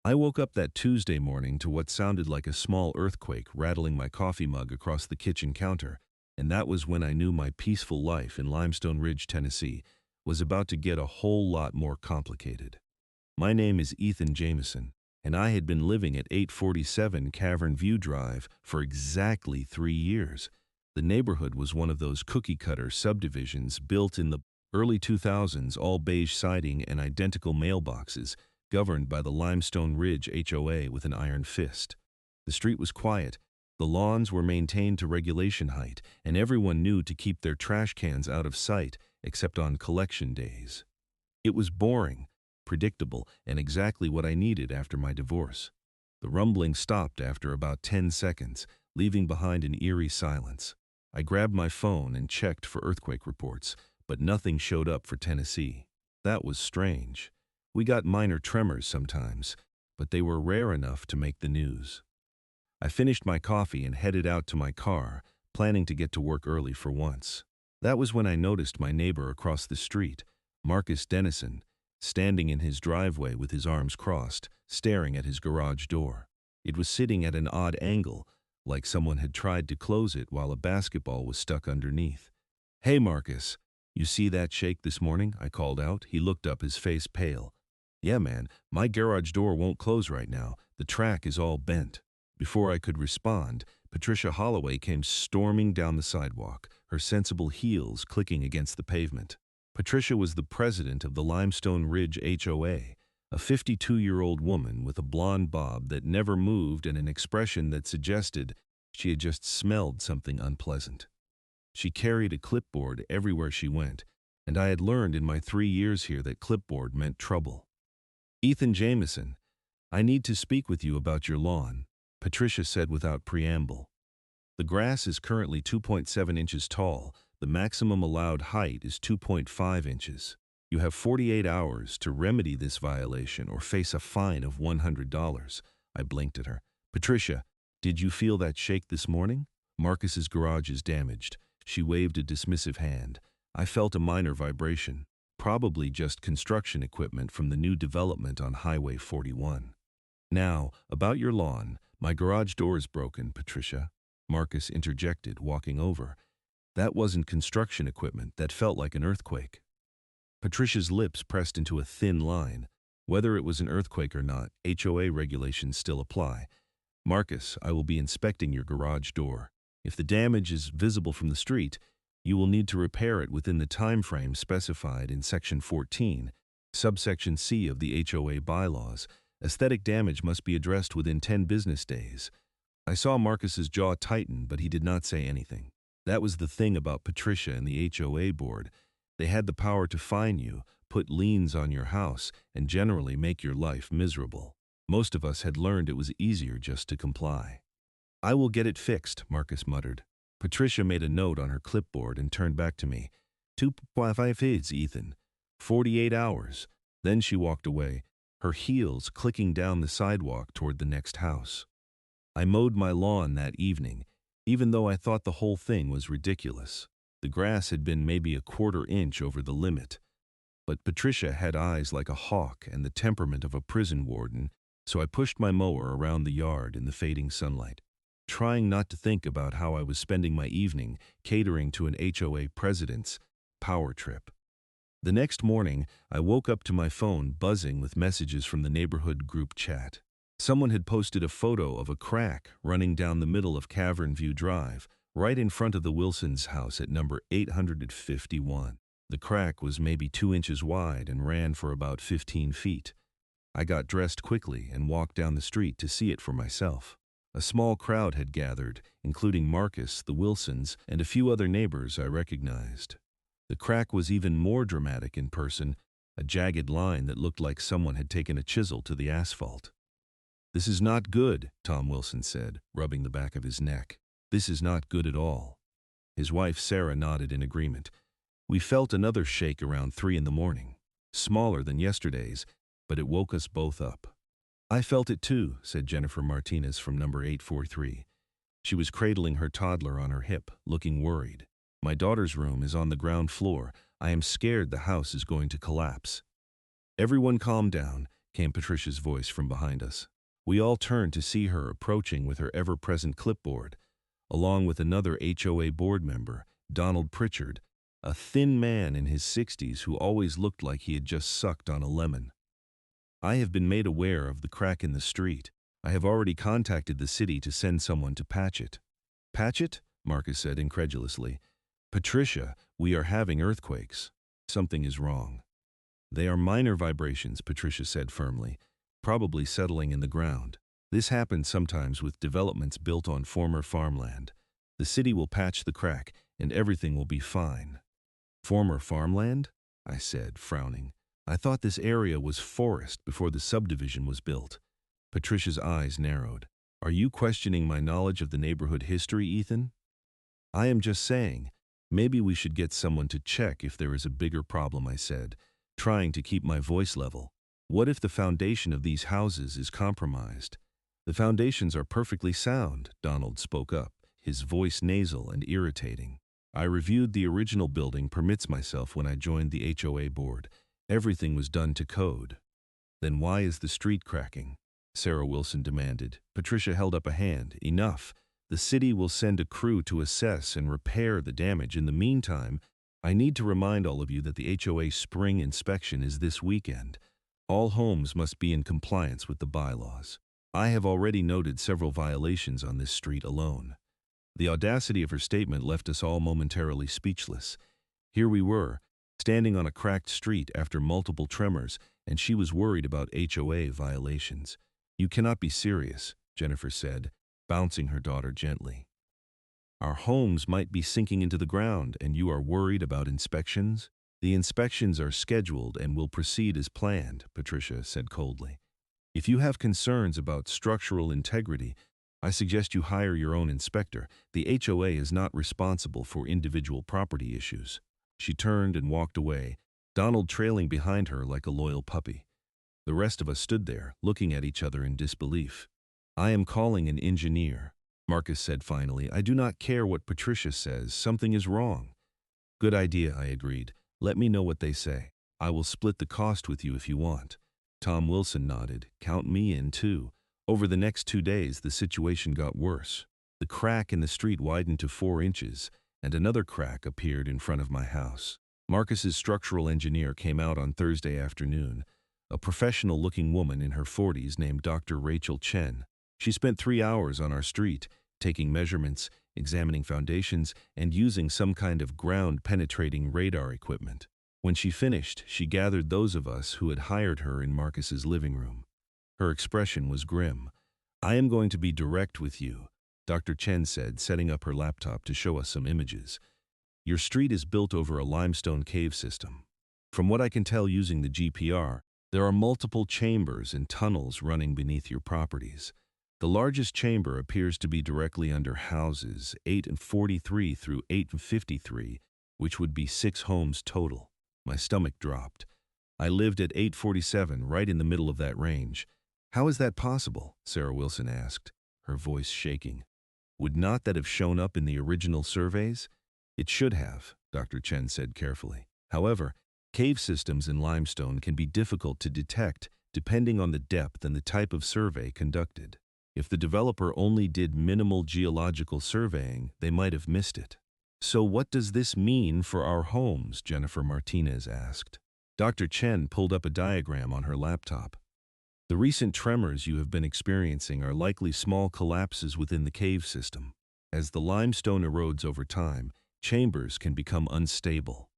I woke up that Tuesday morning to what sounded like a small earthquake rattling my coffee mug across the kitchen counter, and that was when I knew my peaceful life in Limestone Ridge, Tennessee, was about to get a whole lot more complicated. My name is Ethan Jameson, and I had been living at 847 Cavern View Drive for exactly 3 years. The neighborhood was one of those cookie-cutter subdivisions built in the early 2000s, all beige siding and identical mailboxes, governed by the Limestone Ridge HOA with an iron fist. The street was quiet, the lawns were maintained to regulation height, and everyone knew to keep their trash cans out of sight except on collection days. It was boring, predictable, and exactly what I needed after my divorce. The rumbling stopped after about 10 seconds, leaving behind an eerie silence. I grabbed my phone and checked for earthquake reports, but nothing showed up for Tennessee. That was strange. We got minor tremors sometimes, but they were rare enough to make the news. I finished my coffee and headed out to my car, planning to get to work early for once. That was when I noticed my neighbor across the street, Marcus Dennison, standing in his driveway with his arms crossed, staring at his garage door. It was sitting at an odd angle, like someone had tried to close it while a basketball was stuck underneath. "Hey, Marcus, you see that shake this morning?" I called out. He looked up, his face pale. "Yeah, man, my garage door won't close right now. The track is all bent." Before I could respond, Patricia Holloway came storming down the sidewalk, her sensible heels clicking against the pavement. Patricia was the president of the Limestone Ridge HOA, a 52-year-old woman with a blonde bob that never moved and an expression that suggested she had just smelled something unpleasant. She carried a clipboard everywhere she went, and I had learned in my 3 years here that clipboard meant trouble. "Ethan Jameson, I need to speak with you about your lawn," Patricia said without preamble. "The grass is currently 2.7 inches tall. The maximum allowed height is 2.5 inches. You have 48 hours to remedy this violation or face a fine of $100. I blinked at her. "Patricia, did you feel that shake this morning?" "Marcus's garage is damaged." She waved a dismissive hand. I felt a minor vibration, probably just construction equipment from the new development on Highway 41. "Now, about your lawn. My garage door is broken, Patricia," Marcus interjected, walking over. "That wasn't construction equipment. That felt like an earthquake." Patricia's lips pressed into a thin line. Whether it was an earthquake or not, HOA regulations still apply. "Marcus, I will be inspecting your garage door. If the damage is visible from the street, you will need to repair it within the time frame specified in Section 14, subsection C of the HOA bylaws. Aesthetic damage must be addressed within 10 business days. I saw Marcus's jaw tighten, but he did not say anything. That was the thing about Patricia and the HOA board. They had the power to fine you, put liens on your house, and generally make your life miserable. Most of us had learned it was easier just to comply. "I will get it fixed," Marcus muttered. Patricia made a note on her clipboard and turned back to me. 2.5 is, Ethan. 48 hours. Then she walked away, her heels clicking down the sidewalk toward the next house. I mowed my lawn that evening, even though I thought the whole thing was ridiculous. The grass had been maybe a quarter inch over the limit. But Patricia had eyes like a hawk and the temperament of a prison warden, so I pushed my mower around the yard in the fading sunlight, trying not to think about how I was spending my evening catering to an HOA president's power trip. The next morning, I woke up to my phone buzzing with messages from the neighborhood group chat. Someone had posted a photo of a crack running down the middle of Cavern View Drive, right in front of the Wilsons' house at number 851. The crack was maybe 2 inches wide and ran for about 15 feet. I got dressed quickly and walked down the street to see it for myself. A small crowd had gathered, including Marcus, the Wilsons, and a few other neighbors I recognized. The crack was even more dramatic in person, a jagged line that looked like someone had taken a chisel to the asphalt. "This is not good," Tom Wilson said, rubbing the back of his neck. "This is not good at all." His wife Sarah nodded in agreement. We felt another shake around 3 in the morning. Smaller than yesterday's, but it woke us both up. "I felt it too," said Jennifer Martinez from number 843. She was cradling her toddler on her hip, looking worried. "My daughter's room is on the ground floor. I am scared the house is going to collapse." Everyone calmed down, came Patricia's voice from behind us. We all turned to see her approaching with her ever-present clipboard, along with another HOA board member, Donald Pritchard, a thin man in his 60s who always looked like he had just sucked on a lemon. I have been made aware of the crack in the street. I have already contacted the city to send someone to patch it. Patch it? Marcus said incredulously. Patricia, we are having earthquakes. Something is wrong. They are minor vibrations, Patricia said firmly, probably settling in the ground. This happens sometimes with developments built on former farmland. The city will patch the crack, and everything will be fine. Former farmland? I said, frowning. I thought this area was forest before the subdivision was built. Patricia's eyes narrowed. Are you questioning my knowledge of the neighborhood history, Ethan? I am just saying, maybe we should get someone to check if there is a bigger problem, I said, trying to keep my voice level. What if the foundation of these houses is compromised? The foundations are perfectly sound, Donald spoke up, his voice nasal and irritating. I reviewed the original building permits myself when I joined the HOA board. Everything was done to code. Then why is the street cracking? Sarah Wilson demanded. Patricia held up a hand. Enough. The city will send a crew to assess and repair the damage. In the meantime, I need to remind all of you that the HOA spring inspection is this weekend. All homes must be in compliance with the bylaws. I have already noted several violations on this street alone. The audacity of her statement left us all momentarily speechless. Here we were, standing on a cracked street after multiple tremors, and she was worried about HOA violations. You cannot be serious, Jennifer said, bouncing her daughter gently. Our homes might be sinking into the ground, and you are worried about inspections? The inspections are scheduled and will proceed as planned, Patricia said coldly. If you have concerns about structural integrity, I suggest you hire your own inspector. The HOA is not responsible for individual property issues. She turned and walked away, Donald trailing behind her like a loyal puppy. The rest of us stood there, looking at each other in disbelief. I am calling an engineer, Marcus said finally. I do not care what Patricia says. Something is wrong. Good idea, I agreed. Let me know what they say. I will split the cost with you if you want. Tom Wilson nodded. Count me in, too. Over the next 2 days, the situation got worse. The crack in the street widened to 4 inches, and another crack appeared in front of my house. Marcus's structural engineer came out on Thursday afternoon, a professional-looking woman in her 40s named Dr. Rachel Chen. She spent 3 hours on our street, taking measurements, examining foundations, and using some kind of ground-penetrating radar equipment. When she finished, she gathered those of us who had hired her in Marcus's living room. Her expression was grim. I am going to be direct with you, Dr. Chen said, setting up her laptop to show us some images. Your street is built over a limestone cave system. From what I can tell using the GPR, there are multiple chambers and tunnels running beneath your properties. The largest chamber appears to be directly under houses 8 and 43 through 8 and 53, which would be 6 homes total. My stomach dropped. I lived at 847, right in the middle of that range. How is that possible? Sarah Wilson asked, her voice shaking. Would not that have shown up in the original surveys? It should have, Dr. Chen said carefully. However, cave systems in limestone can be difficult to detect depending on the depth and the type of survey conducted. If the developer only did minimal geological surveying, they might have missed it. So what does this mean for our homes? Jennifer Martinez asked. Dr. Chen pulled up a diagram on her laptop. The recent tremors you have been experiencing are likely small collapses within the cave system. As the limestone erodes over time, chambers can become unstable.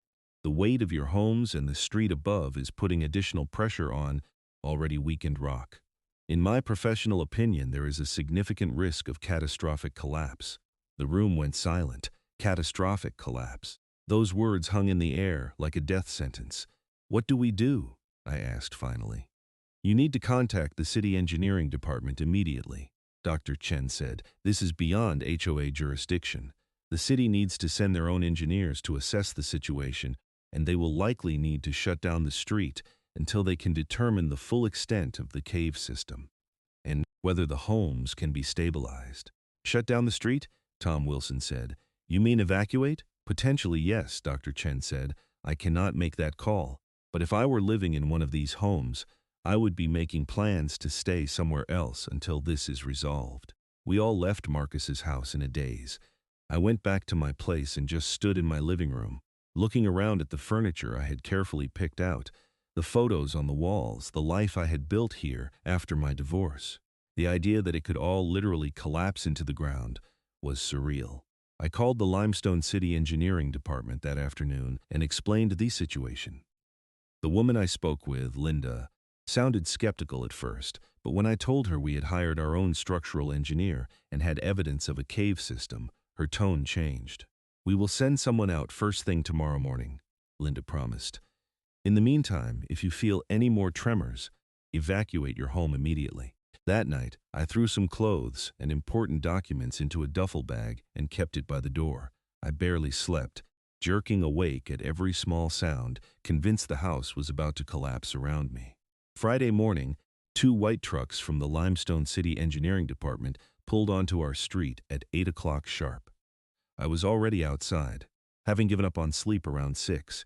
The weight of your homes and the street above is putting additional pressure on already weakened rock. In my professional opinion, there is a significant risk of catastrophic collapse. The room went silent. Catastrophic collapse. Those words hung in the air like a death sentence. What do we do? I asked finally. You need to contact the city engineering department immediately, Dr. Chen said. This is beyond HOA jurisdiction. The city needs to send their own engineers to assess the situation, and they will likely need to shut down the street until they can determine the full extent of the cave system and whether the homes can be stabilized. Shut down the street? Tom Wilson said. You mean evacuate? Potentially, yes, Dr. Chen said. I cannot make that call. But if I were living in one of these homes, I would be making plans to stay somewhere else until this is resolved. We all left Marcus's house in a daze. I went back to my place and just stood in my living room, looking around at the furniture I had carefully picked out, the photos on the walls, the life I had built here after my divorce. The idea that it could all literally collapse into the ground was surreal. I called the Limestone City Engineering Department that afternoon and explained the situation. The woman I spoke with, Linda, sounded skeptical at first, but when I told her we had hired our own structural engineer and had evidence of a cave system, her tone changed. "We will send someone out first thing tomorrow morning," Linda promised. "In the meantime, if you feel any more tremors, evacuate your home immediately." That night, I threw some clothes and important documents into a duffel bag and kept it by the door. I barely slept, jerking awake at every small sound, convinced the house was about to collapse around me. Friday morning, 2 white trucks from the Limestone City Engineering Department pulled onto our street at 8 o'clock sharp. I was already outside, having given up on sleep around 6.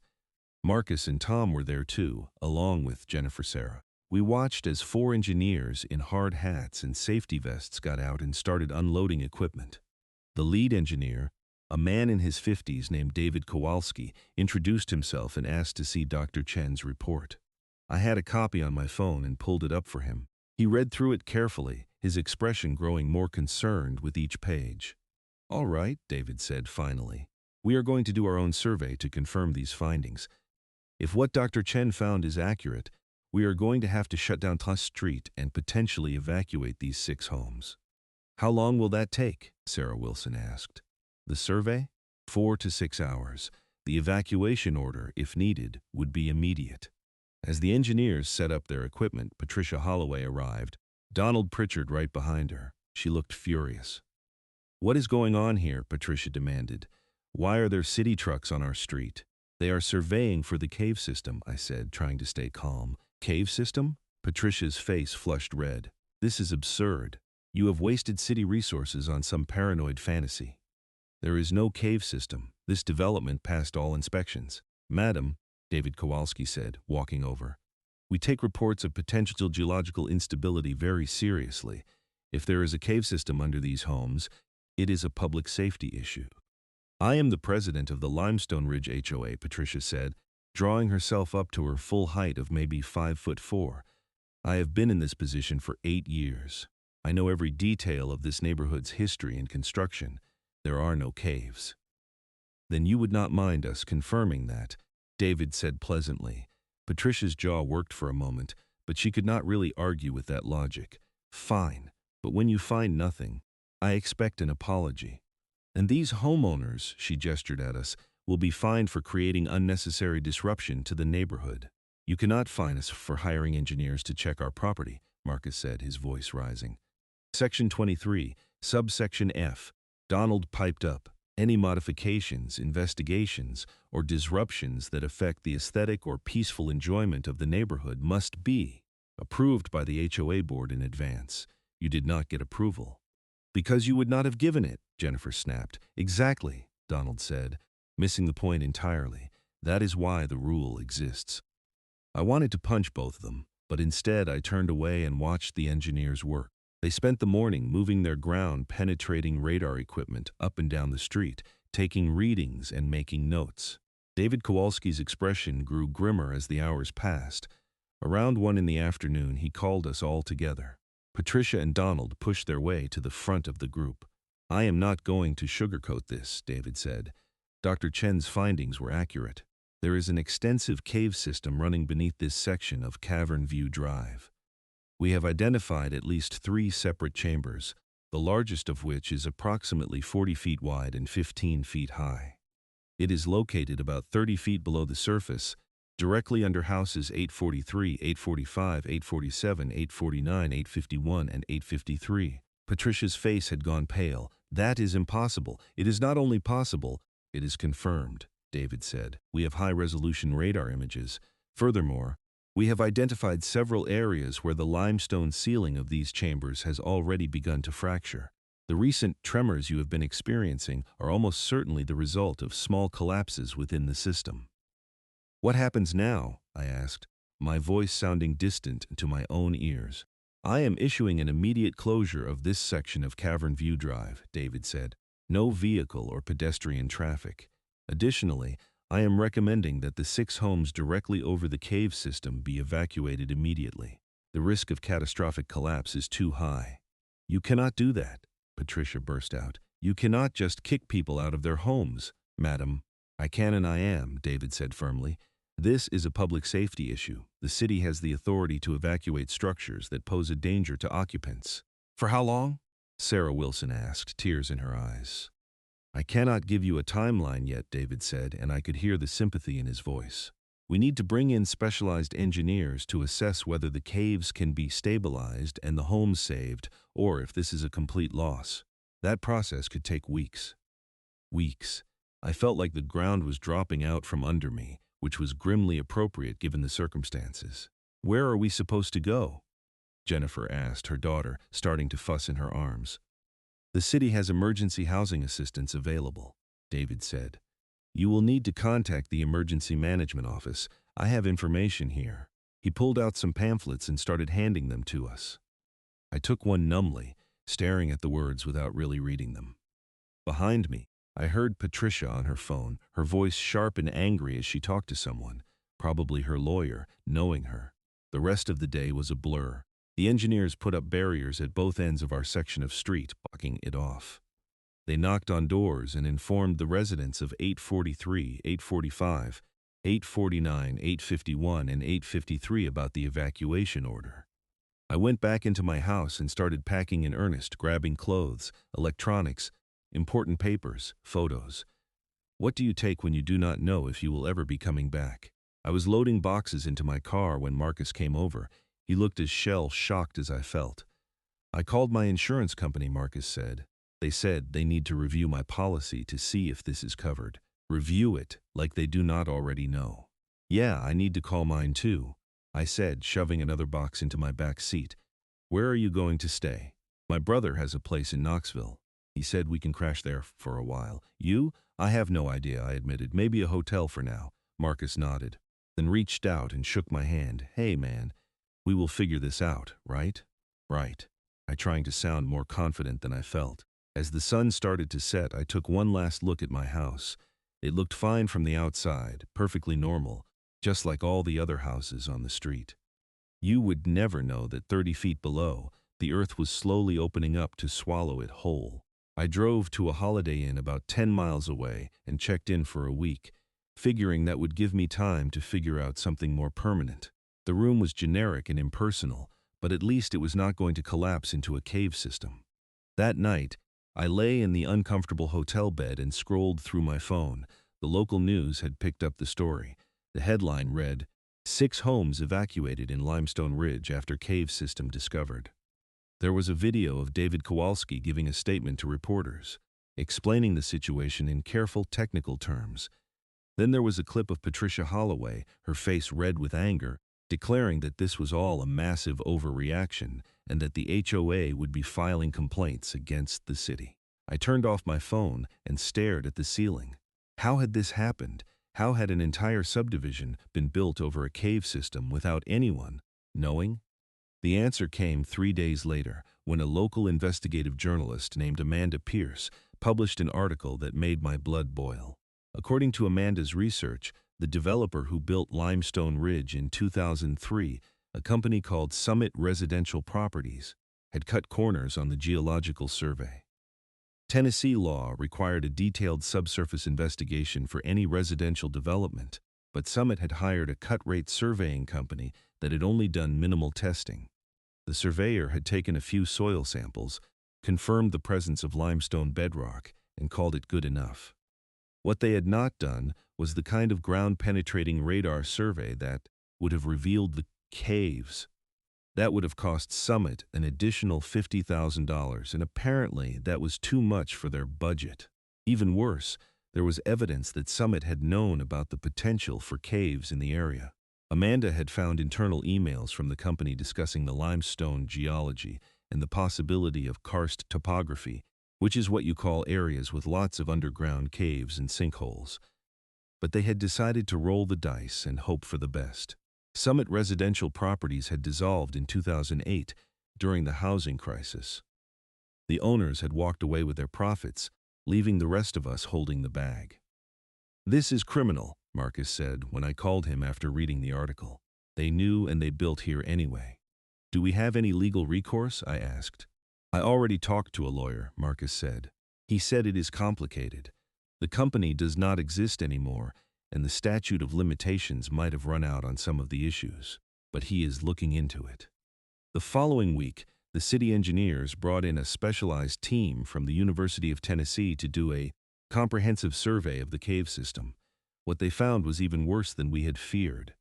Marcus and Tom were there too, along with Jennifer Sarah. We watched as 4 engineers in hard hats and safety vests got out and started unloading equipment. The lead engineer, a man in his 50s named David Kowalski, introduced himself and asked to see Dr. Chen's report. I had a copy on my phone and pulled it up for him. He read through it carefully, his expression growing more concerned with each page. "All right," David said finally. "We are going to do our own survey to confirm these findings. If what Dr. Chen found is accurate, we are going to have to shut down Tuss Street and potentially evacuate these 6 homes." "How long will that take?" Sarah Wilson asked. "The survey? 4 to 6 hours. The evacuation order, if needed, would be immediate." As the engineers set up their equipment, Patricia Holloway arrived, Donald Pritchard right behind her. She looked furious. "What is going on here?" Patricia demanded. "Why are there city trucks on our street?" "They are surveying for the cave system," I said, trying to stay calm. "Cave system?" Patricia's face flushed red. "This is absurd. You have wasted city resources on some paranoid fantasy. There is no cave system. This development passed all inspections." "Madam," David Kowalski said, walking over, "we take reports of potential geological instability very seriously. If there is a cave system under these homes, it is a public safety issue." "I am the president of the Limestone Ridge HOA," Patricia said, drawing herself up to her full height of maybe 5'4". "I have been in this position for 8 years. I know every detail of this neighborhood's history and construction. There are no caves." "Then you would not mind us confirming that," David said pleasantly. Patricia's jaw worked for a moment, but she could not really argue with that logic. "Fine, but when you find nothing, I expect an apology. And these homeowners," she gestured at us, "will be fined for creating unnecessary disruption to the neighborhood." "You cannot fine us for hiring engineers to check our property," Marcus said, his voice rising. "Section 23, subsection F," Donald piped up. "Any modifications, investigations, or disruptions that affect the aesthetic or peaceful enjoyment of the neighborhood must be approved by the HOA board in advance. You did not get approval." "Because you would not have given it," Jennifer snapped. "Exactly," Donald said, missing the point entirely. "That is why the rule exists." I wanted to punch both of them, but instead I turned away and watched the engineers work. They spent the morning moving their ground-penetrating radar equipment up and down the street, taking readings and making notes. David Kowalski's expression grew grimmer as the hours passed. Around 1 in the afternoon, he called us all together. Patricia and Donald pushed their way to the front of the group. "I am not going to sugarcoat this," David said. "Dr. Chen's findings were accurate. There is an extensive cave system running beneath this section of Cavern View Drive. We have identified at least 3 separate chambers, the largest of which is approximately 40 feet wide and 15 feet high. It is located about 30 feet below the surface, directly under houses 843, 845, 847, 849, 851, and 853. Patricia's face had gone pale. "That is impossible. It is not only possible, it is confirmed," David said. "We have high-resolution radar images. Furthermore, we have identified several areas where the limestone ceiling of these chambers has already begun to fracture. The recent tremors you have been experiencing are almost certainly the result of small collapses within the system." "What happens now?" I asked. my voice sounding distant to my own ears. "I am issuing an immediate closure of this section of Cavern View Drive," David said. "No vehicle or pedestrian traffic. Additionally, I am recommending that the 6 homes directly over the cave system be evacuated immediately. The risk of catastrophic collapse is too high." "You cannot do that," Patricia burst out. "You cannot just kick people out of their homes." "Madam, I can and I am," David said firmly. "This is a public safety issue. The city has the authority to evacuate structures that pose a danger to occupants." "For how long?" Sarah Wilson asked, tears in her eyes. "I cannot give you a timeline yet," David said, and I could hear the sympathy in his voice. "We need to bring in specialized engineers to assess whether the caves can be stabilized and the homes saved, or if this is a complete loss. That process could take weeks." Weeks. I felt like the ground was dropping out from under me, which was grimly appropriate given the circumstances. "Where are we supposed to go?" Jennifer asked, her daughter starting to fuss in her arms. "The city has emergency housing assistance available," David said. "You will need to contact the emergency management office. I have information here." He pulled out some pamphlets and started handing them to us. I took one numbly, staring at the words without really reading them. Behind me, I heard Patricia on her phone, her voice sharp and angry as she talked to someone, probably her lawyer, knowing her. The rest of the day was a blur. The engineers put up barriers at both ends of our section of street, blocking it off. They knocked on doors and informed the residents of 843, 845, 849, 851, and 853 about the evacuation order. I went back into my house and started packing in earnest, grabbing clothes, electronics, important papers, photos. What do you take when you do not know if you will ever be coming back? I was loading boxes into my car when Marcus came over. He looked as shell-shocked as I felt. "I called my insurance company," Marcus said. "They said they need to review my policy to see if this is covered." "Review it, like they do not already know." "Yeah, I need to call mine too," I said, shoving another box into my back seat. "Where are you going to stay?" "My brother has a place in Knoxville. He said we can crash there for a while." "You?" "I have no idea," I admitted. "Maybe a hotel for now." Marcus nodded, then reached out and shook my hand. "Hey, man, we will figure this out, right?" "Right," I trying to sound more confident than I felt. As the sun started to set, I took one last look at my house. It looked fine from the outside, perfectly normal, just like all the other houses on the street. You would never know that 30 feet below, the earth was slowly opening up to swallow it whole. I drove to a Holiday Inn about 10 miles away and checked in for a week, figuring that would give me time to figure out something more permanent. The room was generic and impersonal, but at least it was not going to collapse into a cave system. That night, I lay in the uncomfortable hotel bed and scrolled through my phone. The local news had picked up the story. The headline read, "6 homes evacuated in Limestone Ridge after cave system discovered." There was a video of David Kowalski giving a statement to reporters, explaining the situation in careful technical terms. Then there was a clip of Patricia Holloway, her face red with anger, declaring that this was all a massive overreaction and that the HOA would be filing complaints against the city. I turned off my phone and stared at the ceiling. How had this happened? How had an entire subdivision been built over a cave system without anyone knowing? The answer came 3 days later, when a local investigative journalist named Amanda Pierce published an article that made my blood boil. According to Amanda's research, the developer who built Limestone Ridge in 2003, a company called Summit Residential Properties, had cut corners on the geological survey. Tennessee law required a detailed subsurface investigation for any residential development, but Summit had hired a cut-rate surveying company that had only done minimal testing. The surveyor had taken a few soil samples, confirmed the presence of limestone bedrock, and called it good enough. What they had not done was the kind of ground-penetrating radar survey that would have revealed the caves. That would have cost Summit an additional $50,000, and apparently that was too much for their budget. Even worse, there was evidence that Summit had known about the potential for caves in the area. Amanda had found internal emails from the company discussing the limestone geology and the possibility of karst topography, which is what you call areas with lots of underground caves and sinkholes. But they had decided to roll the dice and hope for the best. Summit Residential Properties had dissolved in 2008 during the housing crisis. The owners had walked away with their profits, leaving the rest of us holding the bag. "This is criminal," Marcus said when I called him after reading the article. "They knew and they built here anyway." "Do we have any legal recourse?" I asked. "I already talked to a lawyer," Marcus said. "He said it is complicated. The company does not exist anymore, and the statute of limitations might have run out on some of the issues, but he is looking into it." The following week, the city engineers brought in a specialized team from the University of Tennessee to do a comprehensive survey of the cave system. What they found was even worse than we had feared.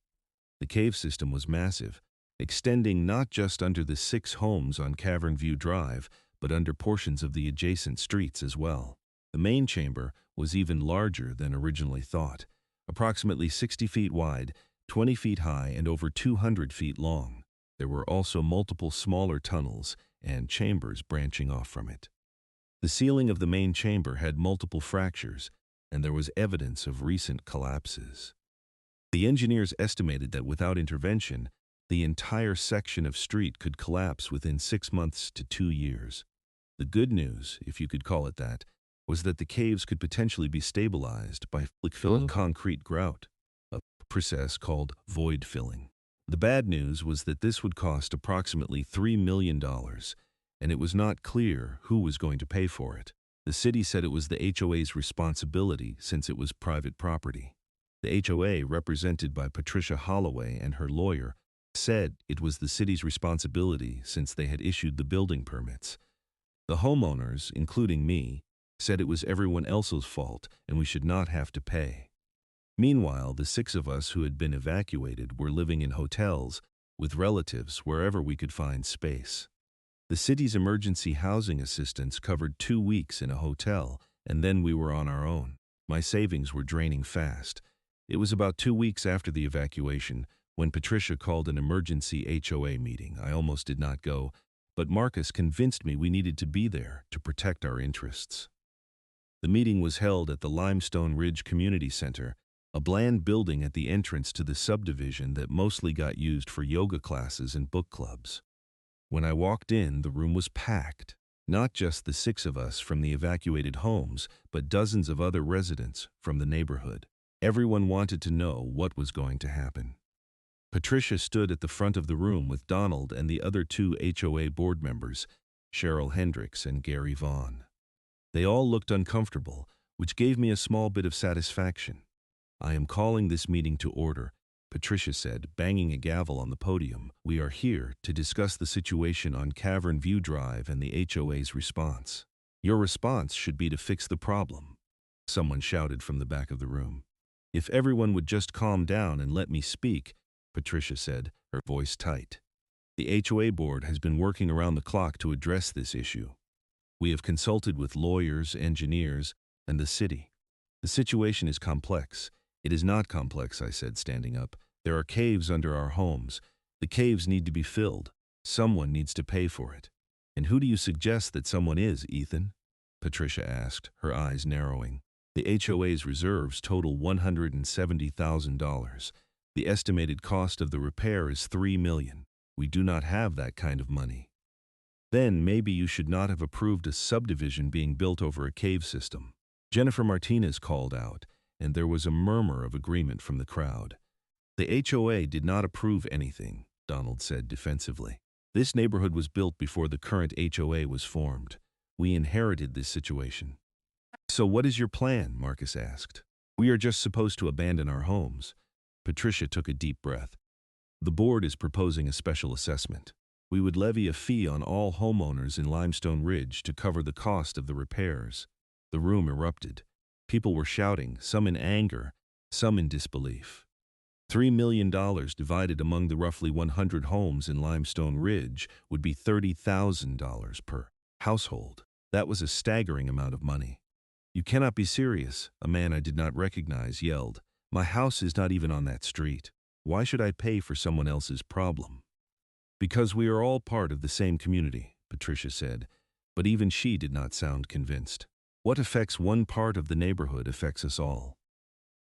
The cave system was massive, extending not just under the 6 homes on Cavern View Drive, but under portions of the adjacent streets as well. The main chamber was even larger than originally thought, approximately 60 feet wide, 20 feet high, and over 200 feet long. There were also multiple smaller tunnels and chambers branching off from it. The ceiling of the main chamber had multiple fractures, and there was evidence of recent collapses. The engineers estimated that without intervention, the entire section of street could collapse within 6 months to 2 years. The good news, if you could call it that, was that the caves could potentially be stabilized by filling concrete grout, a process called void filling. The bad news was that this would cost approximately $3 million, and it was not clear who was going to pay for it. The city said it was the HOA's responsibility since it was private property. The HOA, represented by Patricia Holloway and her lawyer, said it was the city's responsibility since they had issued the building permits. The homeowners, including me, said it was everyone else's fault and we should not have to pay. Meanwhile, the 6 of us who had been evacuated were living in hotels with relatives wherever we could find space. The city's emergency housing assistance covered 2 weeks in a hotel, and then we were on our own. My savings were draining fast. It was about 2 weeks after the evacuation when Patricia called an emergency HOA meeting. I almost did not go, but Marcus convinced me we needed to be there to protect our interests. The meeting was held at the Limestone Ridge Community Center, a bland building at the entrance to the subdivision that mostly got used for yoga classes and book clubs. When I walked in, the room was packed. Not just the 6 of us from the evacuated homes, but dozens of other residents from the neighborhood. Everyone wanted to know what was going to happen. Patricia stood at the front of the room with Donald and the other 2 HOA board members, Cheryl Hendricks and Gary Vaughn. They all looked uncomfortable, which gave me a small bit of satisfaction. "I am calling this meeting to order," Patricia said, banging a gavel on the podium. "We are here to discuss the situation on Cavern View Drive and the HOA's response." "Your response should be to fix the problem," someone shouted from the back of the room. "If everyone would just calm down and let me speak," Patricia said, her voice tight. "The HOA board has been working around the clock to address this issue. We have consulted with lawyers, engineers, and the city. The situation is complex." "It is not complex," I said, standing up. "There are caves under our homes. The caves need to be filled. Someone needs to pay for it." "And who do you suggest that someone is, Ethan?" Patricia asked, her eyes narrowing. "The HOA's reserves total $170,000. The estimated cost of the repair is $3 million. We do not have that kind of money." "Then maybe you should not have approved a subdivision being built over a cave system." Jennifer Martinez called out, and there was a murmur of agreement from the crowd. "The HOA did not approve anything," Donald said defensively. "This neighborhood was built before the current HOA was formed. We inherited this situation." "So what is your plan?" Marcus asked. "We are just supposed to abandon our homes." Patricia took a deep breath. "The board is proposing a special assessment. We would levy a fee on all homeowners in Limestone Ridge to cover the cost of the repairs." The room erupted. People were shouting, some in anger, some in disbelief. $3 million divided among the roughly 100 homes in Limestone Ridge would be $30,000 per household. That was a staggering amount of money. "You cannot be serious," a man I did not recognize yelled. "My house is not even on that street. Why should I pay for someone else's problem?" "Because we are all part of the same community," Patricia said, but even she did not sound convinced. "What affects one part of the neighborhood affects us all."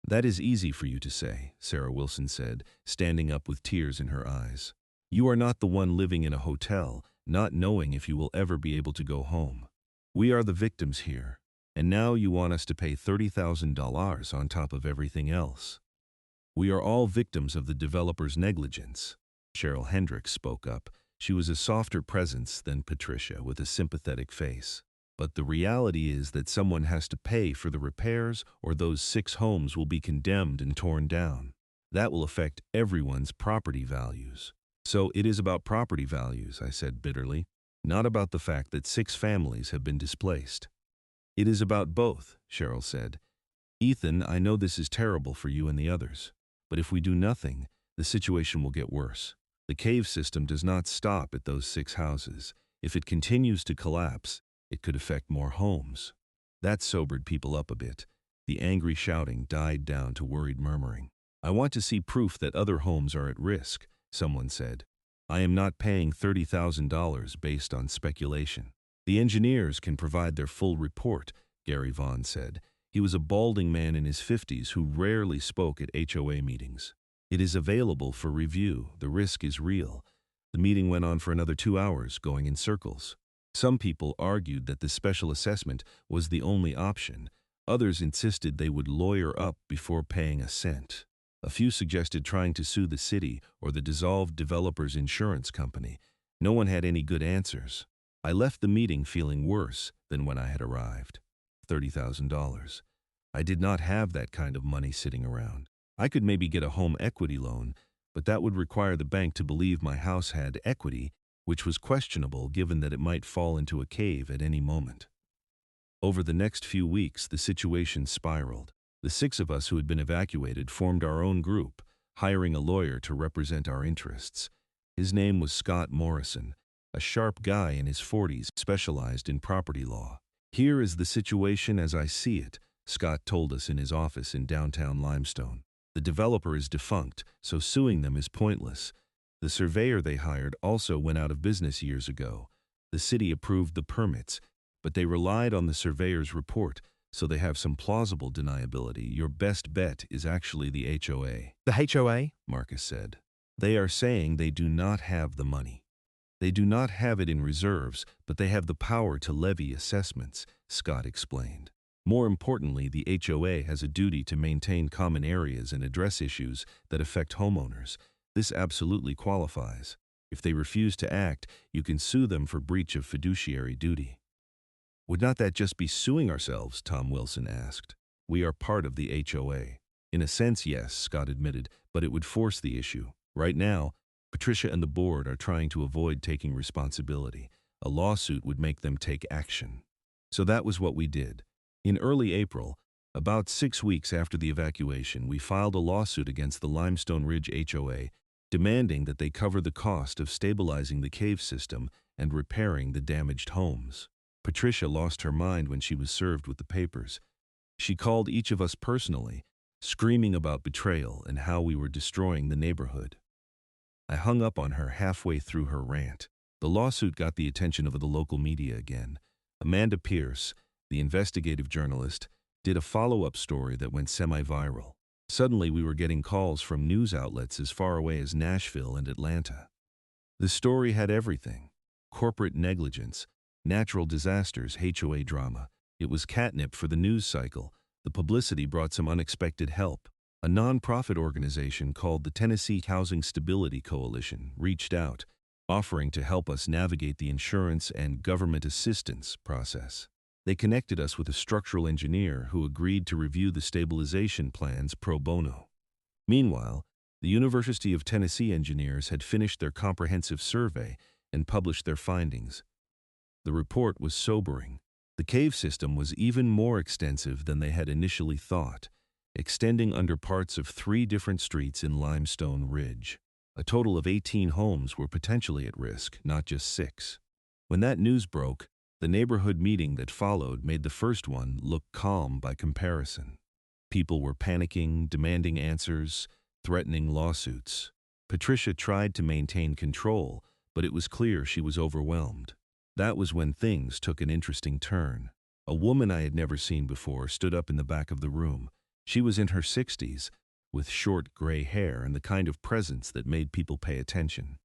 That is easy for you to say, Sarah Wilson said, standing up with tears in her eyes. You are not the one living in a hotel, not knowing if you will ever be able to go home. We are the victims here, and now you want us to pay $30,000 on top of everything else. We are all victims of the developer's negligence. Cheryl Hendricks spoke up. She was a softer presence than Patricia, with a sympathetic face. But the reality is that someone has to pay for the repairs, or those 6 homes will be condemned and torn down. That will affect everyone's property values. So it is about property values, I said bitterly, not about the fact that 6 families have been displaced. It is about both, Cheryl said. Ethan, I know this is terrible for you and the others, but if we do nothing, the situation will get worse. The cave system does not stop at those 6 houses. If it continues to collapse, it could affect more homes. That sobered people up a bit. The angry shouting died down to worried murmuring. I want to see proof that other homes are at risk, someone said. I am not paying $30,000 based on speculation. The engineers can provide their full report, Gary Vaughn said. He was a balding man in his 50s who rarely spoke at HOA meetings. It is available for review. The risk is real. The meeting went on for another 2 hours, going in circles. Some people argued that the special assessment was the only option. Others insisted they would lawyer up before paying a cent. A few suggested trying to sue the city or the dissolved developer's insurance company. No one had any good answers. I left the meeting feeling worse than when I had arrived. $30,000. I did not have that kind of money sitting around. I could maybe get a home equity loan, but that would require the bank to believe my house had equity, which was questionable given that it might fall into a cave at any moment. Over the next few weeks, the situation spiraled. The 6 of us who had been evacuated formed our own group, hiring a lawyer to represent our interests. His name was Scott Morrison, a sharp guy in his 40s, specialized in property law. Here is the situation as I see it, Scott told us in his office in downtown Limestone. The developer is defunct, so suing them is pointless. The surveyor they hired also went out of business years ago. The city approved the permits, but they relied on the surveyor's report, so they have some plausible deniability. Your best bet is actually the HOA. The HOA? Marcus said. They are saying they do not have the money. They do not have it in reserves, but they have the power to levy assessments, Scott explained. More importantly, the HOA has a duty to maintain common areas and address issues that affect homeowners. This absolutely qualifies. If they refuse to act, you can sue them for breach of fiduciary duty. Would not that just be suing ourselves? Tom Wilson asked. We are part of the HOA. In a sense, yes, Scott admitted, but it would force the issue. Right now, Patricia and the board are trying to avoid taking responsibility. A lawsuit would make them take action. So that was what we did. In early April, about 6 weeks after the evacuation, we filed a lawsuit against the Limestone Ridge HOA, demanding that they cover the cost of stabilizing the cave system and repairing the damaged homes. Patricia lost her mind when she was served with the papers. She called each of us personally, screaming about betrayal and how we were destroying the neighborhood. I hung up on her halfway through her rant. The lawsuit got the attention of the local media again. Amanda Pierce, the investigative journalist, did a follow-up story that went semi-viral. Suddenly, we were getting calls from news outlets as far away as Nashville and Atlanta. The story had everything: corporate negligence, natural disasters, HOA drama. It was catnip for the news cycle. The publicity brought some unexpected help. A non-profit organization called the Tennessee Housing Stability Coalition reached out, offering to help us navigate the insurance and government assistance process. They connected us with a structural engineer who agreed to review the stabilization plans pro bono. Meanwhile, the University of Tennessee engineers had finished their comprehensive survey and published their findings. The report was sobering. The cave system was even more extensive than they had initially thought, extending under parts of 3 different streets in Limestone Ridge. A total of 18 homes were potentially at risk, not just 6. When that news broke, the neighborhood meeting that followed made the first one look calm by comparison. People were panicking, demanding answers, threatening lawsuits. Patricia tried to maintain control, but it was clear she was overwhelmed. That was when things took an interesting turn. A woman I had never seen before stood up in the back of the room. She was in her 60s, with short gray hair and the kind of presence that made people pay attention.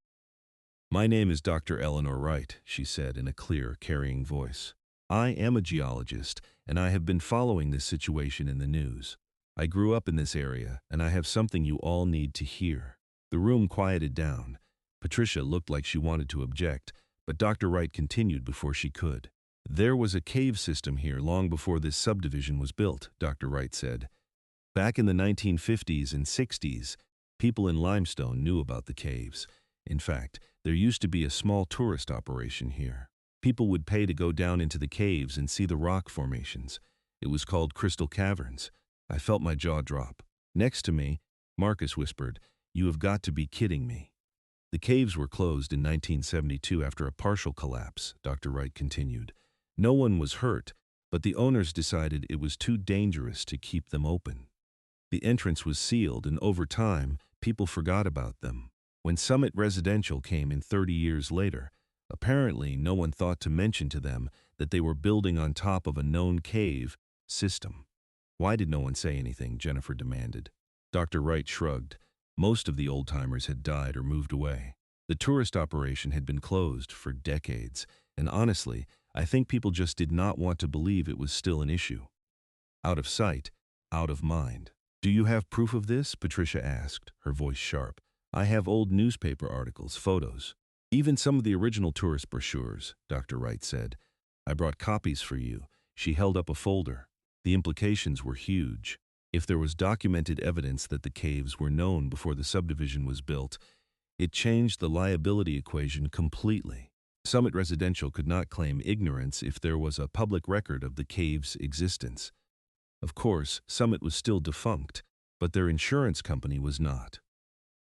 "My name is Dr. Eleanor Wright," she said in a clear, carrying voice. "I am a geologist, and I have been following this situation in the news. I grew up in this area, and I have something you all need to hear." The room quieted down. Patricia looked like she wanted to object, but Dr. Wright continued before she could. "There was a cave system here long before this subdivision was built," Dr. Wright said. "Back in the 1950s and 60s, people in Limestone knew about the caves. In fact, there used to be a small tourist operation here. People would pay to go down into the caves and see the rock formations. It was called Crystal Caverns." I felt my jaw drop. Next to me, Marcus whispered, "You have got to be kidding me." "The caves were closed in 1972 after a partial collapse," Dr. Wright continued. "No one was hurt, but the owners decided it was too dangerous to keep them open. The entrance was sealed, and over time, people forgot about them. When Summit Residential came in 30 years later, apparently no one thought to mention to them that they were building on top of a known cave system." "Why did no one say anything?" Jennifer demanded. Dr. Wright shrugged. Most of the old-timers had died or moved away. The tourist operation had been closed for decades, and honestly, I think people just did not want to believe it was still an issue. "Out of sight, out of mind." "Do you have proof of this?" Patricia asked, her voice sharp. "I have old newspaper articles, photos. Even some of the original tourist brochures," Dr. Wright said. "I brought copies for you." She held up a folder. The implications were huge. If there was documented evidence that the caves were known before the subdivision was built, it changed the liability equation completely. Summit Residential could not claim ignorance if there was a public record of the cave's existence. Of course, Summit was still defunct, but their insurance company was not.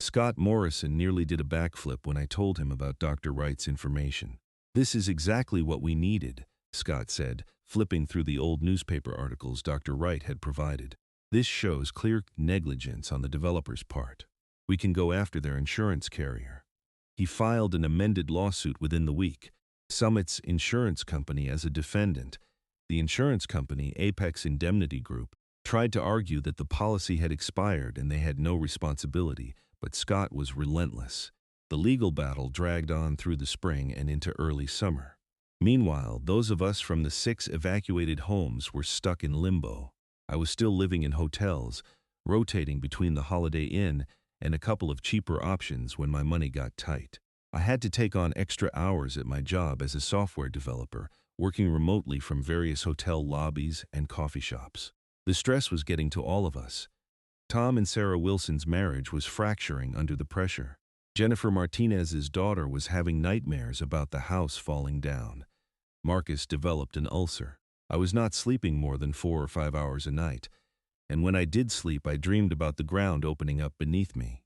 Scott Morrison nearly did a backflip when I told him about Dr. Wright's information. "This is exactly what we needed," Scott said, flipping through the old newspaper articles Dr. Wright had provided. "This shows clear negligence on the developer's part. We can go after their insurance carrier." He filed an amended lawsuit within the week. Summit's insurance company as a defendant. The insurance company, Apex Indemnity Group, tried to argue that the policy had expired and they had no responsibility, but Scott was relentless. The legal battle dragged on through the spring and into early summer. Meanwhile, those of us from the 6 evacuated homes were stuck in limbo. I was still living in hotels, rotating between the Holiday Inn and a couple of cheaper options when my money got tight. I had to take on extra hours at my job as a software developer, working remotely from various hotel lobbies and coffee shops. The stress was getting to all of us. Tom and Sarah Wilson's marriage was fracturing under the pressure. Jennifer Martinez's daughter was having nightmares about the house falling down. Marcus developed an ulcer. I was not sleeping more than 4 or 5 hours a night, and when I did sleep, I dreamed about the ground opening up beneath me.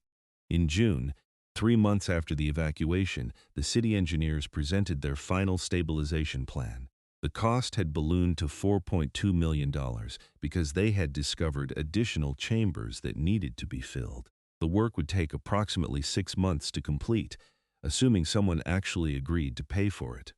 In June, 3 months after the evacuation, the city engineers presented their final stabilization plan. The cost had ballooned to $4.2 million because they had discovered additional chambers that needed to be filled. The work would take approximately 6 months to complete, assuming someone actually agreed to pay for it.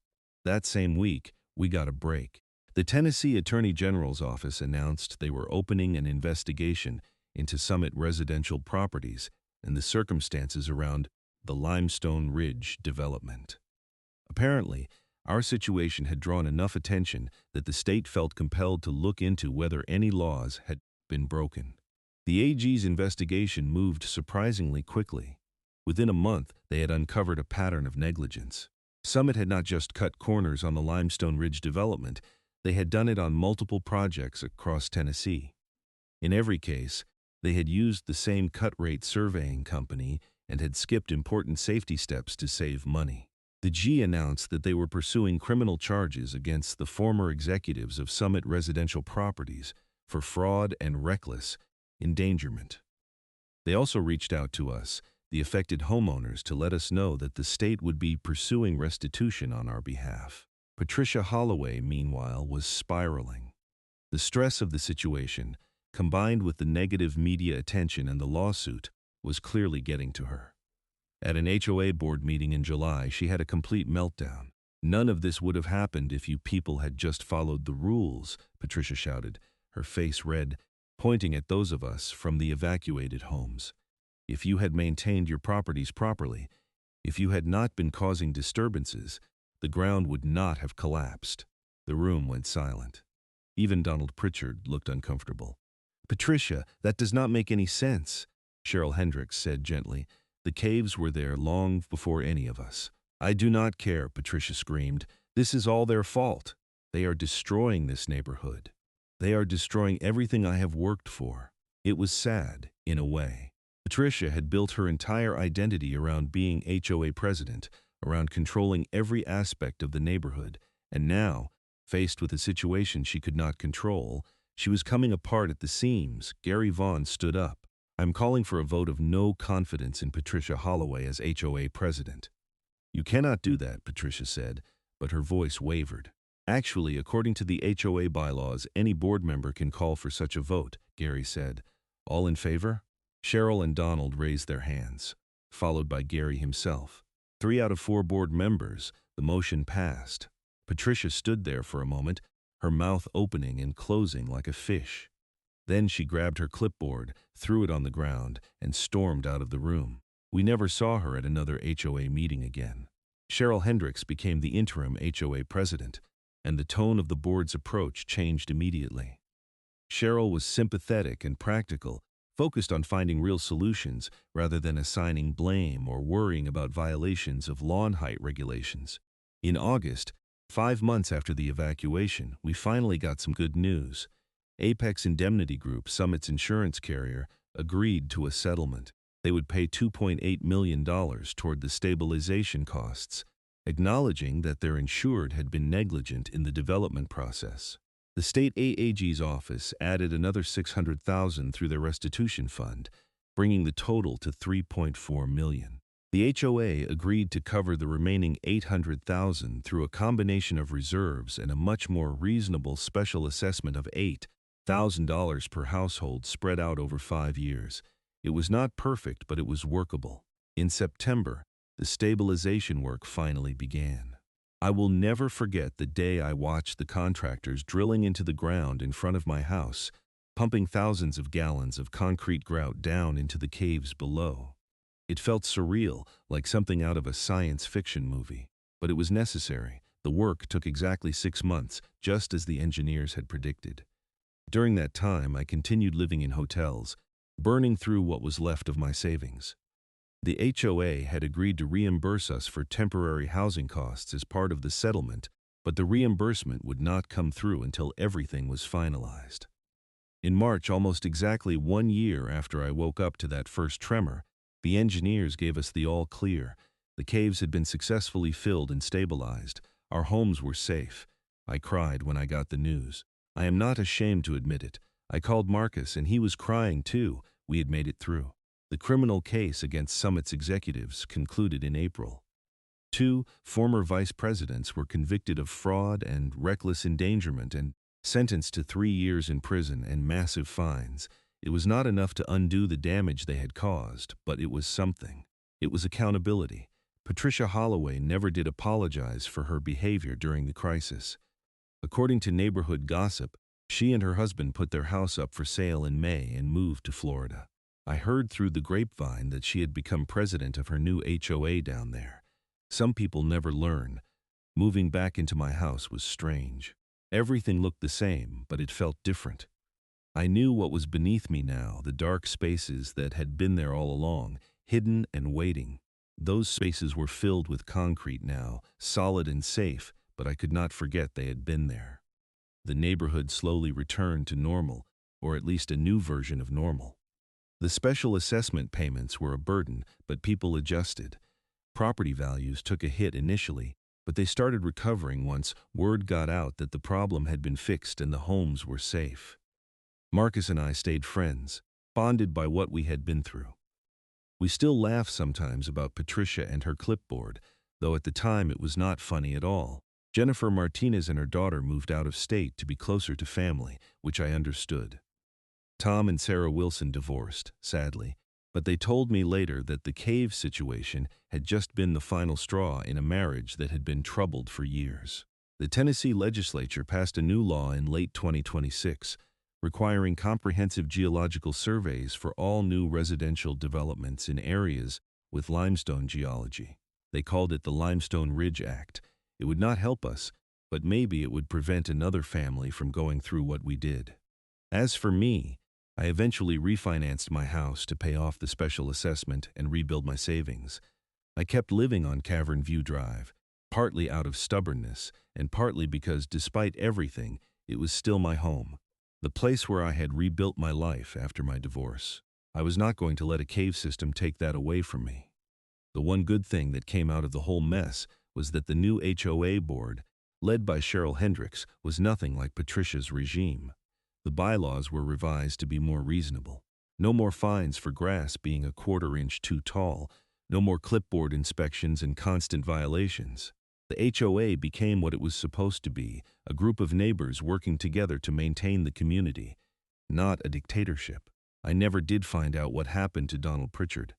That same week, we got a break. The Tennessee Attorney General's office announced they were opening an investigation into Summit Residential properties and the circumstances around the Limestone Ridge development. Apparently, our situation had drawn enough attention that the state felt compelled to look into whether any laws had been broken. The AG's investigation moved surprisingly quickly. Within a month, they had uncovered a pattern of negligence. Summit had not just cut corners on the Limestone Ridge development, they had done it on multiple projects across Tennessee. In every case, they had used the same cut-rate surveying company and had skipped important safety steps to save money. The G announced that they were pursuing criminal charges against the former executives of Summit Residential Properties for fraud and reckless endangerment. They also reached out to us, the affected homeowners, to let us know that the state would be pursuing restitution on our behalf. Patricia Holloway, meanwhile, was spiraling. The stress of the situation, combined with the negative media attention and the lawsuit, was clearly getting to her. At an HOA board meeting in July, she had a complete meltdown. "None of this would have happened if you people had just followed the rules," Patricia shouted, her face red. pointing at those of us from the evacuated homes. If you had maintained your properties properly, if you had not been causing disturbances, the ground would not have collapsed. The room went silent. Even Donald Pritchard looked uncomfortable. "Patricia, that does not make any sense," Cheryl Hendricks said gently. "The caves were there long before any of us." "I do not care," Patricia screamed. "This is all their fault. They are destroying this neighborhood. They are destroying everything I have worked for." It was sad, in a way. Patricia had built her entire identity around being HOA president, around controlling every aspect of the neighborhood, and now, faced with a situation she could not control, she was coming apart at the seams. Gary Vaughn stood up. "I'm calling for a vote of no confidence in Patricia Holloway as HOA president." "You cannot do that," Patricia said, but her voice wavered. "Actually, according to the HOA bylaws, any board member can call for such a vote," Gary said. "All in favor?" Cheryl and Donald raised their hands, followed by Gary himself. 3 out of 4 board members, the motion passed. Patricia stood there for a moment, her mouth opening and closing like a fish. Then she grabbed her clipboard, threw it on the ground, and stormed out of the room. We never saw her at another HOA meeting again. Cheryl Hendricks became the interim HOA president, and the tone of the board's approach changed immediately. Cheryl was sympathetic and practical, focused on finding real solutions rather than assigning blame or worrying about violations of lawn height regulations. In August, 5 months after the evacuation, we finally got some good news. Apex Indemnity Group, Summit's insurance carrier, agreed to a settlement. They would pay $2.8 million toward the stabilization costs, acknowledging that their insured had been negligent in the development process. The state AAG's office added another $600,000 through their restitution fund, bringing the total to $3.4 million. The HOA agreed to cover the remaining $800,000 through a combination of reserves and a much more reasonable special assessment of $8,000 per household spread out over 5 years. It was not perfect, but it was workable. In September, the stabilization work finally began. I will never forget the day I watched the contractors drilling into the ground in front of my house, pumping thousands of gallons of concrete grout down into the caves below. It felt surreal, like something out of a science fiction movie. But it was necessary. The work took exactly 6 months, just as the engineers had predicted. During that time, I continued living in hotels, burning through what was left of my savings. The HOA had agreed to reimburse us for temporary housing costs as part of the settlement, but the reimbursement would not come through until everything was finalized. In March, almost exactly 1 year after I woke up to that first tremor, the engineers gave us the all clear. The caves had been successfully filled and stabilized. Our homes were safe. I cried when I got the news. I am not ashamed to admit it. I called Marcus, and he was crying too. We had made it through. The criminal case against Summit's executives concluded in April. 2 former vice presidents were convicted of fraud and reckless endangerment and sentenced to 3 years in prison and massive fines. It was not enough to undo the damage they had caused, but it was something. It was accountability. Patricia Holloway never did apologize for her behavior during the crisis. According to neighborhood gossip, she and her husband put their house up for sale in May and moved to Florida. I heard through the grapevine that she had become president of her new HOA down there. Some people never learn. Moving back into my house was strange. Everything looked the same, but it felt different. I knew what was beneath me now, the dark spaces that had been there all along, hidden and waiting. Those spaces were filled with concrete now, solid and safe, but I could not forget they had been there. The neighborhood slowly returned to normal, or at least a new version of normal. The special assessment payments were a burden, but people adjusted. Property values took a hit initially, but they started recovering once word got out that the problem had been fixed and the homes were safe. Marcus and I stayed friends, bonded by what we had been through. We still laugh sometimes about Patricia and her clipboard, though at the time it was not funny at all. Jennifer Martinez and her daughter moved out of state to be closer to family, which I understood. Tom and Sarah Wilson divorced, sadly, but they told me later that the cave situation had just been the final straw in a marriage that had been troubled for years. The Tennessee legislature passed a new law in late 2026, requiring comprehensive geological surveys for all new residential developments in areas with limestone geology. They called it the Limestone Ridge Act. It would not help us, but maybe it would prevent another family from going through what we did. As for me, I eventually refinanced my house to pay off the special assessment and rebuild my savings. I kept living on Cavern View Drive, partly out of stubbornness and partly because, despite everything, it was still my home, the place where I had rebuilt my life after my divorce. I was not going to let a cave system take that away from me. The one good thing that came out of the whole mess was that the new HOA board, led by Cheryl Hendricks, was nothing like Patricia's regime. The bylaws were revised to be more reasonable. No more fines for grass being a quarter-inch too tall, no more clipboard inspections and constant violations. The HOA became what it was supposed to be, a group of neighbors working together to maintain the community, not a dictatorship. I never did find out what happened to Donald Pritchard.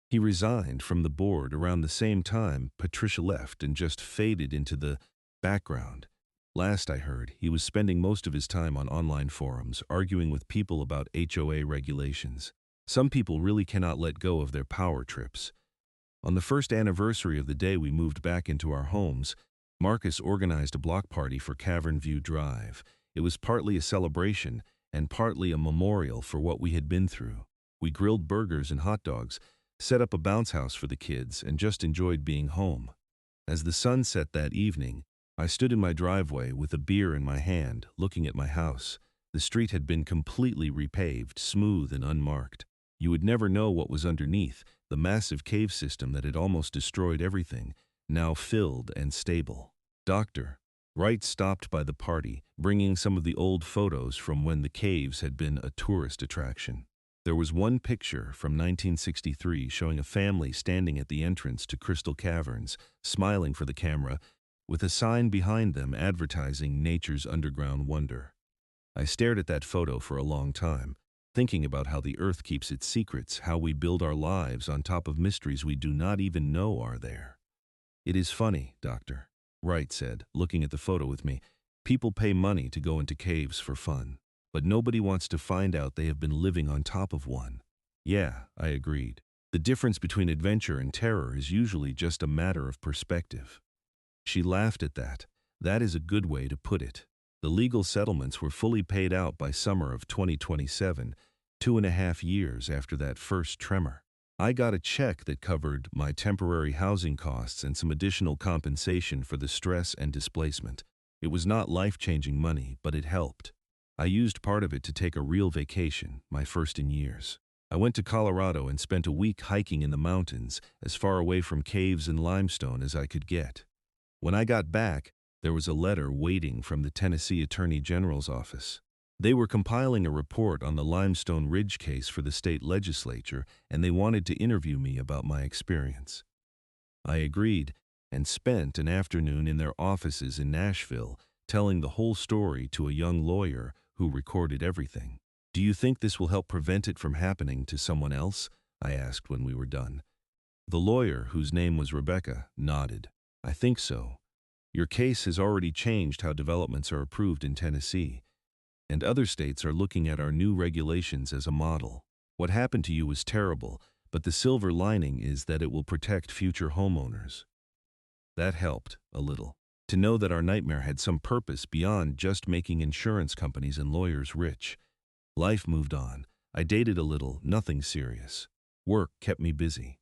He resigned from the board around the same time Patricia left and just faded into the background. Last I heard, he was spending most of his time on online forums, arguing with people about HOA regulations. Some people really cannot let go of their power trips. On the first anniversary of the day we moved back into our homes, Marcus organized a block party for Cavern View Drive. It was partly a celebration and partly a memorial for what we had been through. We grilled burgers and hot dogs, set up a bounce house for the kids, and just enjoyed being home. As the sun set that evening, I stood in my driveway with a beer in my hand, looking at my house. The street had been completely repaved, smooth and unmarked. You would never know what was underneath, the massive cave system that had almost destroyed everything, now filled and stable. Dr. Wright stopped by the party, bringing some of the old photos from when the caves had been a tourist attraction. There was one picture from 1963 showing a family standing at the entrance to Crystal Caverns, smiling for the camera, with a sign behind them advertising nature's underground wonder. I stared at that photo for a long time, thinking about how the earth keeps its secrets, how we build our lives on top of mysteries we do not even know are there. "It is funny, Doctor," Wright said, looking at the photo with me. "People pay money to go into caves for fun, but nobody wants to find out they have been living on top of one." Yeah, I agreed. The difference between adventure and terror is usually just a matter of perspective. She laughed at that. That is a good way to put it. The legal settlements were fully paid out by summer of 2027, 2.5 years after that first tremor. I got a check that covered my temporary housing costs and some additional compensation for the stress and displacement. It was not life-changing money, but it helped. I used part of it to take a real vacation, my first in years. I went to Colorado and spent a week hiking in the mountains, as far away from caves and limestone as I could get. When I got back, there was a letter waiting from the Tennessee Attorney General's office. They were compiling a report on the Limestone Ridge case for the state legislature, and they wanted to interview me about my experience. I agreed and spent an afternoon in their offices in Nashville, telling the whole story to a young lawyer who recorded everything. "Do you think this will help prevent it from happening to someone else?" I asked when we were done. The lawyer, whose name was Rebecca, nodded. "I think so. Your case has already changed how developments are approved in Tennessee, and other states are looking at our new regulations as a model. What happened to you was terrible, but the silver lining is that it will protect future homeowners." That helped, a little, to know that our nightmare had some purpose beyond just making insurance companies and lawyers rich. Life moved on. I dated a little, nothing serious. Work kept me busy.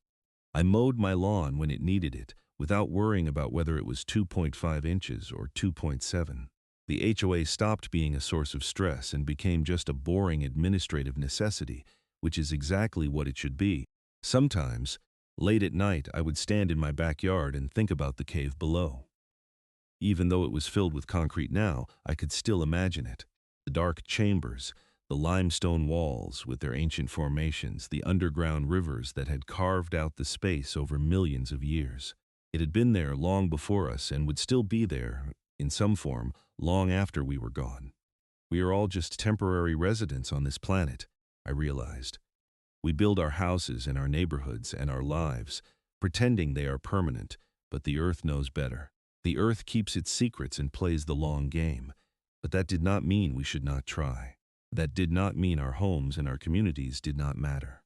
I mowed my lawn when it needed it, without worrying about whether it was 2.5 inches or 2.7. The HOA stopped being a source of stress and became just a boring administrative necessity, which is exactly what it should be. Sometimes, late at night, I would stand in my backyard and think about the cave below. Even though it was filled with concrete now, I could still imagine it. The dark chambers, the limestone walls with their ancient formations, the underground rivers that had carved out the space over millions of years. It had been there long before us and would still be there, in some form, long after we were gone. We are all just temporary residents on this planet, I realized. We build our houses and our neighborhoods and our lives, pretending they are permanent, but the earth knows better. The earth keeps its secrets and plays the long game, but that did not mean we should not try. That did not mean our homes and our communities did not matter.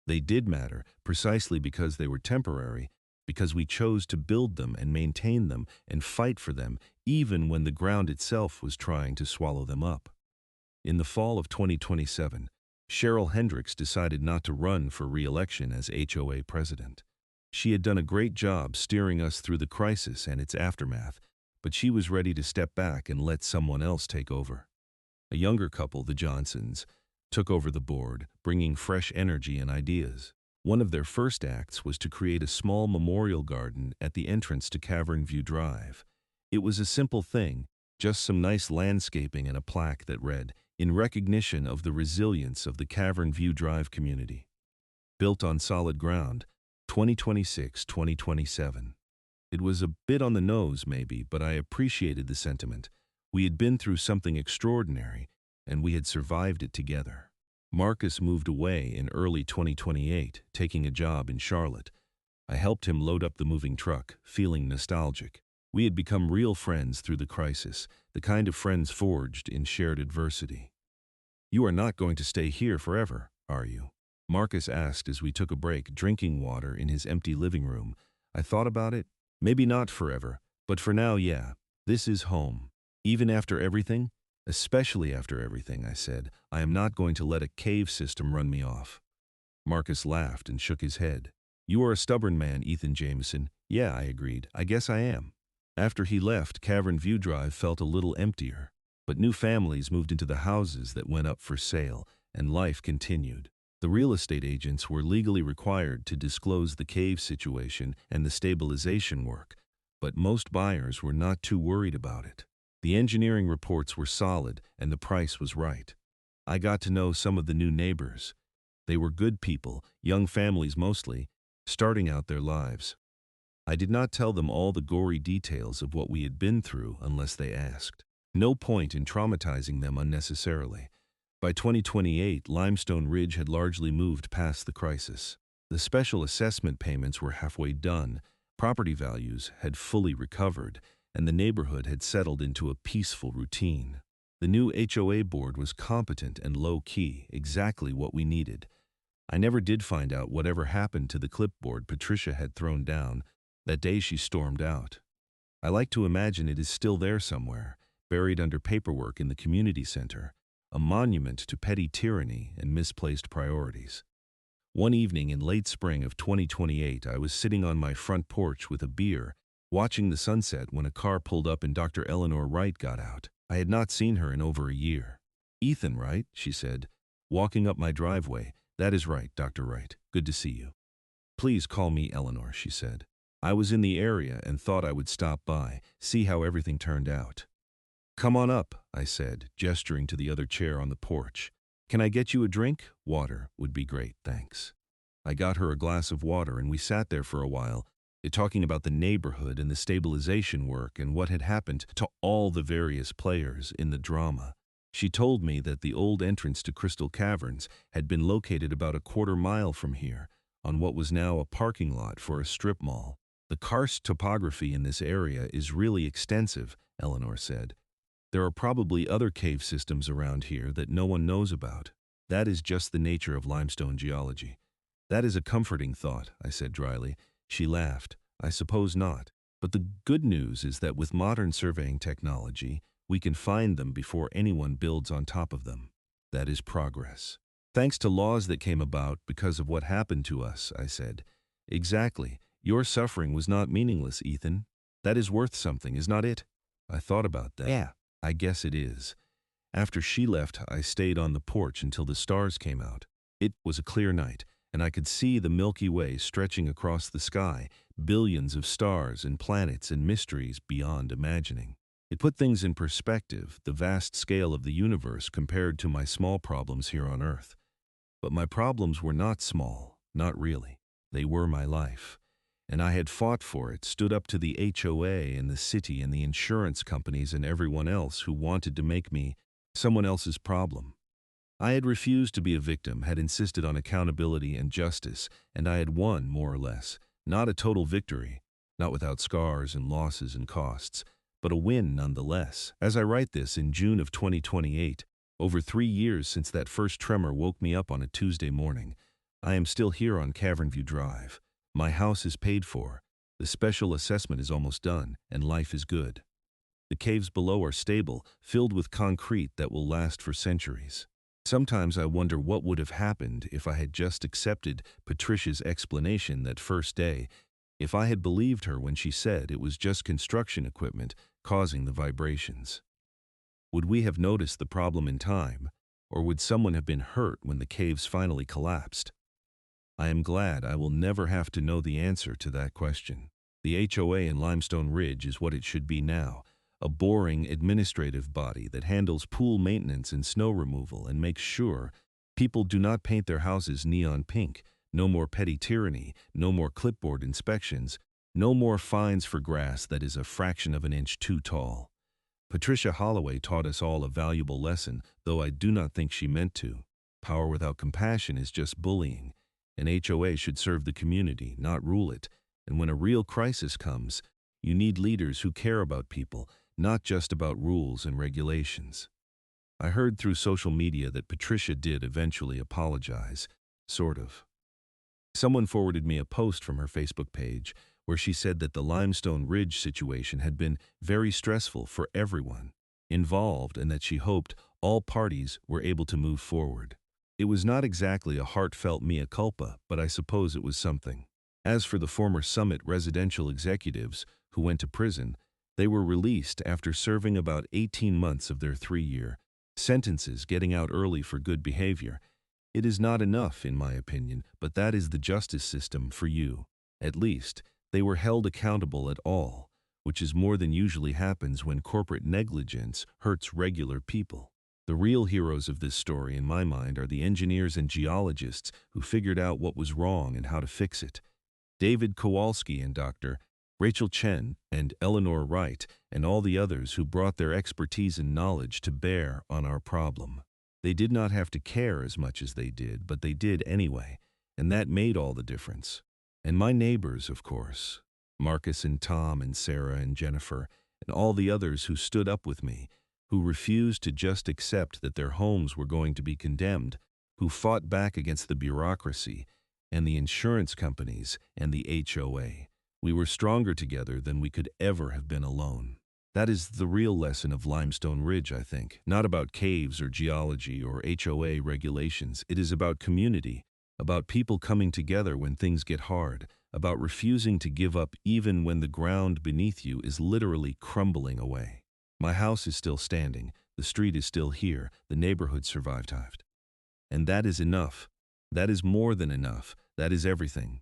They did matter precisely because they were temporary, because we chose to build them and maintain them and fight for them even when the ground itself was trying to swallow them up. In the fall of 2027, Cheryl Hendricks decided not to run for re-election as HOA president. She had done a great job steering us through the crisis and its aftermath, but she was ready to step back and let someone else take over. A younger couple, the Johnsons, took over the board, bringing fresh energy and ideas. One of their first acts was to create a small memorial garden at the entrance to Cavern View Drive. It was a simple thing, just some nice landscaping and a plaque that read, "In recognition of the resilience of the Cavern View Drive community. Built on solid ground, 2026-2027. It was a bit on the nose, maybe, but I appreciated the sentiment. We had been through something extraordinary, and we had survived it together. Marcus moved away in early 2028, taking a job in Charlotte. I helped him load up the moving truck, feeling nostalgic. We had become real friends through the crisis, the kind of friends forged in shared adversity. "You are not going to stay here forever, are you?" Marcus asked as we took a break, drinking water in his empty living room. I thought about it. Maybe not forever, but for now, yeah. This is home. Even after everything? Especially after everything, I said. I am not going to let a cave system run me off. Marcus laughed and shook his head. "You are a stubborn man, Ethan Jameson." "Yeah," I agreed. "I guess I am." After he left, Cavern View Drive felt a little emptier, but new families moved into the houses that went up for sale, and life continued. The real estate agents were legally required to disclose the cave situation and the stabilization work, but most buyers were not too worried about it. The engineering reports were solid and the price was right. I got to know some of the new neighbors. They were good people, young families mostly, starting out their lives. I did not tell them all the gory details of what we had been through unless they asked. No point in traumatizing them unnecessarily. By 2028, Limestone Ridge had largely moved past the crisis. The special assessment payments were halfway done, property values had fully recovered, and the neighborhood had settled into a peaceful routine. The new HOA board was competent and low-key, exactly what we needed. I never did find out whatever happened to the clipboard Patricia had thrown down that day she stormed out. I like to imagine it is still there somewhere, buried under paperwork in the community center, a monument to petty tyranny and misplaced priorities. One evening in late spring of 2028, I was sitting on my front porch with a beer, watching the sunset when a car pulled up and Dr. Eleanor Wright got out. I had not seen her in over a year. "Ethan Wright," she said, walking up my driveway. "That is right, Dr. Wright. Good to see you." "Please call me Eleanor," she said. I was in the area and thought I would stop by, see how everything turned out. "Come on up," I said, gesturing to the other chair on the porch. "Can I get you a drink? Water would be great, thanks." I got her a glass of water and we sat there for a while, talking about the neighborhood and the stabilization work and what had happened to all the various players in the drama. She told me that the old entrance to Crystal Caverns had been located about a quarter-mile from here, on what was now a parking lot for a strip mall. "The karst topography in this area is really extensive," Eleanor said. "There are probably other cave systems around here that no one knows about. That is just the nature of limestone geology." "That is a comforting thought," I said dryly. She laughed. "I suppose not. But the good news is that with modern surveying technology, we can find them before anyone builds on top of them. That is progress. Thanks to laws that came about because of what happened to us," I said. "Exactly. Your suffering was not meaningless, Ethan. That is worth something, is not it?" I thought about that. "Yeah, I guess it is." After she left, I stayed on the porch until the stars came out. It was a clear night, and I could see the Milky Way stretching across the sky, billions of stars and planets and mysteries beyond imagining. It put things in perspective, the vast scale of the universe compared to my small problems here on Earth. But my problems were not small, not really. They were my life. And I had fought for it, stood up to the HOA and the city and the insurance companies and everyone else who wanted to make me someone else's problem. I had refused to be a victim, had insisted on accountability and justice, and I had won, more or less. Not a total victory, not without scars and losses and costs, but a win nonetheless. As I write this in June of 2028, Over 3 years since that first tremor woke me up on a Tuesday morning. I am still here on Cavernview Drive. My house is paid for. The special assessment is almost done, and life is good. The caves below are stable, filled with concrete that will last for centuries. Sometimes I wonder what would have happened if I had just accepted Patricia's explanation that first day, if I had believed her when she said it was just construction equipment causing the vibrations. Would we have noticed the problem in time, or would someone have been hurt when the caves finally collapsed? I am glad I will never have to know the answer to that question. The HOA in Limestone Ridge is what it should be now, a boring administrative body that handles pool maintenance and snow removal and makes sure people do not paint their houses neon pink. No more petty tyranny, no more clipboard inspections, no more fines for grass that is a fraction of an inch too tall. Patricia Holloway taught us all a valuable lesson, though I do not think she meant to. Power without compassion is just bullying. An HOA should serve the community, not rule it. And when a real crisis comes, you need leaders who care about people, not just about rules and regulations. I heard through social media that Patricia did eventually apologize, sort of. Someone forwarded me a post from her Facebook page where she said that the Limestone Ridge situation had been very stressful for everyone involved and that she hoped all parties were able to move forward. It was not exactly a heartfelt mea culpa, but I suppose it was something. As for the former Summit residential executives who went to prison, they were released after serving about 18 months of their 3-year sentences, getting out early for good behavior. It is not enough, in my opinion, but that is the justice system for you. At least, they were held accountable at all, which is more than usually happens when corporate negligence hurts regular people. The real heroes of this story, in my mind, are the engineers and geologists who figured out what was wrong and how to fix it. David Kowalski and Dr. Rachel Chen and Eleanor Wright and all the others who brought their expertise and knowledge to bear on our problem. They did not have to care as much as they did, but they did anyway, and that made all the difference. And my neighbors, of course, Marcus and Tom and Sarah and Jennifer, and all the others who stood up with me, who refused to just accept that their homes were going to be condemned, who fought back against the bureaucracy and the insurance companies and the HOA. We were stronger together than we could ever have been alone. That is the real lesson of Limestone Ridge, I think. Not about caves or geology or HOA regulations. It is about community, about people coming together when things get hard, about refusing to give up even when the ground beneath you is literally crumbling away. My house is still standing, the street is still here, the neighborhood survived. And that is enough. That is more than enough. That is everything.